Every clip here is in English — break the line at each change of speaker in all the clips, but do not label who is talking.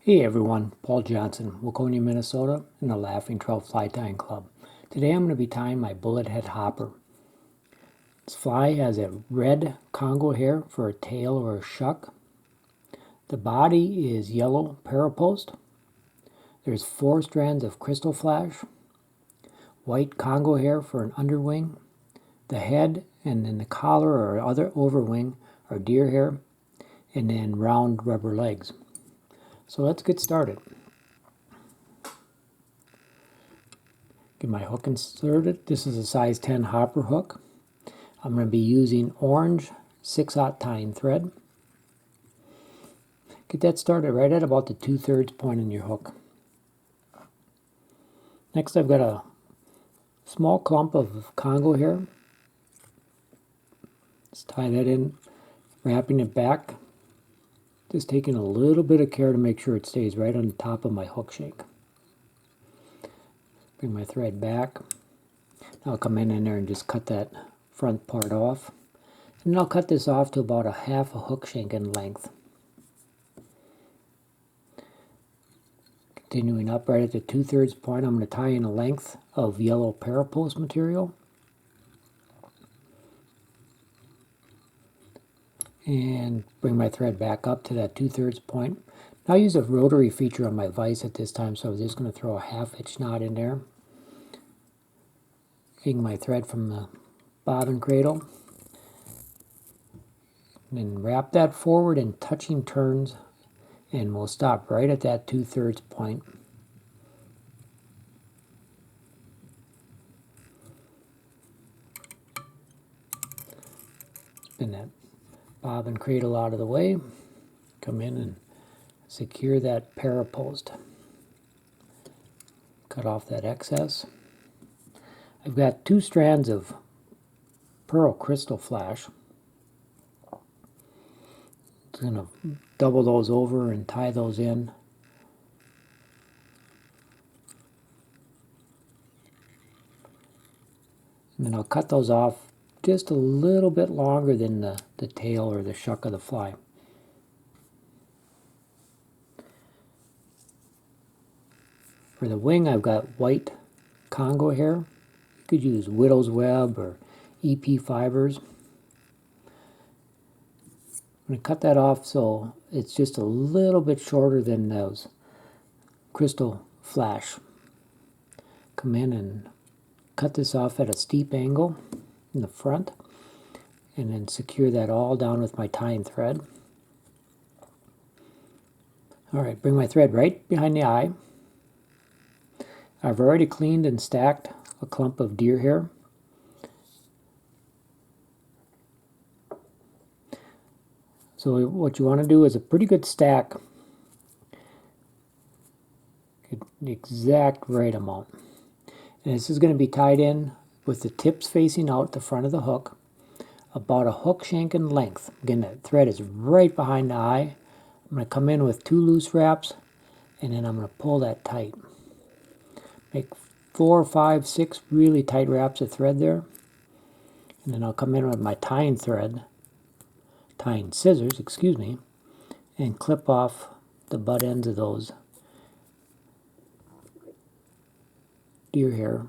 Hey everyone, Paul Johnson, Waconia, Minnesota, and the Laughing Trout Fly Tying Club. Today I'm going to be tying my bullet head hopper. This fly has a red Congo hair for a tail or a shuck. The body is yellow parapost. There's 4 strands of crystal flash, white Congo hair for an underwing. The head and then the collar or other overwing are deer hair, and then round rubber legs. So let's get started. Get my hook inserted. This is a size 10 hopper hook. I'm going to be using orange 6/0 tying thread. Get that started right at about the 2/3 point in your hook. Next I've got a small clump of Congo hair. Let's tie that in, wrapping it back. Just taking a little bit of care to make sure it stays right on the top of my hook shank. Bring my thread back. Now I'll come in there and just cut that front part off. And then I'll cut this off to about a half a hook shank in length. Continuing up right at the 2/3 point, I'm going to tie in a length of yellow parapost material. And bring my thread back up to that 2/3 point. Now I use a rotary feature on my vise at this time, so I'm just going to throw a 1/2 knot in there. Taking my thread from the bobbin cradle. And then wrap that forward in touching turns, and we'll stop right at that 2/3 point. Spin that bobbin cradle out of the way. Come in and secure that parapost. Cut off that excess. I've got 2 strands of pearl crystal flash. I'm going to double those over and tie those in. And then I'll cut those off just a little bit longer than the tail or the shuck of the fly. For the wing, I've got white Congo hair. You could use widow's web or EP fibers. I'm going to cut that off so it's just a little bit shorter than those crystal flash. Come in and cut this off at a steep angle in the front, and then secure that all down with my tying thread. Alright, bring my thread right behind the eye. I've already cleaned and stacked a clump of deer hair. So what you want to do is a pretty good stack. Get the exact right amount. And this is going to be tied in with the tips facing out the front of the hook, about a hook shank in length. Again, that thread is right behind the eye. I'm going to come in with 2 loose wraps, and then I'm going to pull that tight. Make 4, 5, 6 really tight wraps of thread there. And then I'll come in with my tying scissors, and clip off the butt ends of those deer hair.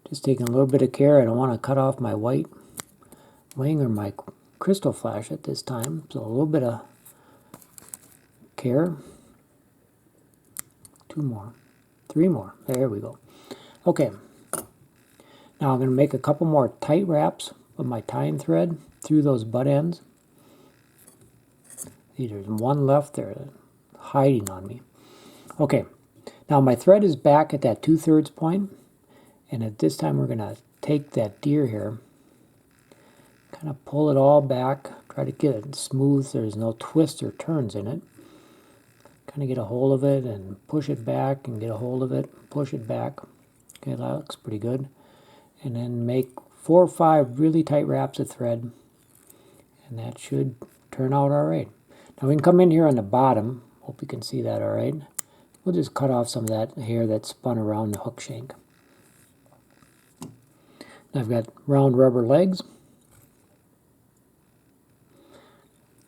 Just taking a little bit of care. I don't want to cut off my white wing or my crystal flash at this time, so a little bit of care. 2 more, 3 more, there we go. Okay, now I'm going to make a couple more tight wraps with my tying thread through those butt ends. See, there's one left there hiding on me. Okay, now my thread is back at that 2/3 point, and at this time we're going to take that deer hair, kind of pull it all back, try to get it smooth so there's no twists or turns in it. Kind of get a hold of it and push it back and get a hold of it, push it back. Okay, that looks pretty good. And then make 4 or 5 really tight wraps of thread, and that should turn out all right. Now we can come in here on the bottom. Hope you can see that all right. We'll just cut off some of that hair that spun around the hook shank. Now I've got round rubber legs.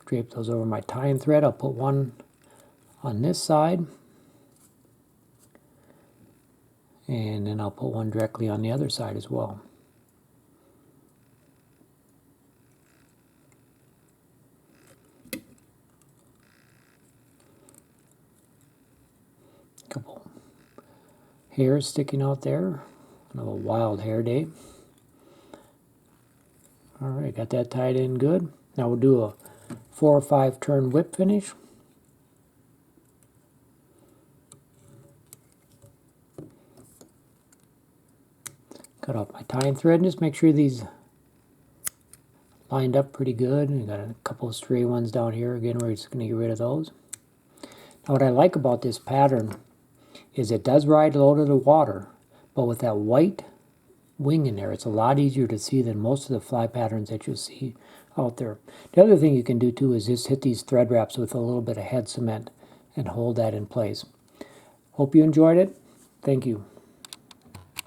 Drape those over my tying thread. I'll put one on this side, and then I'll put one directly on the other side as well. Couple hairs sticking out there, another wild hair day. All right, got that tied in good. Now we'll do a 4 or 5 turn whip finish. Cut off my tying thread and just make sure these lined up pretty good. And got a couple of stray ones down here. Again, we're just going to get rid of those. Now what I like about this pattern is it does ride low to the water, but with that white wing in there, it's a lot easier to see than most of the fly patterns that you'll see out there. The other thing you can do too is just hit these thread wraps with a little bit of head cement and hold that in place. Hope you enjoyed it. Thank you.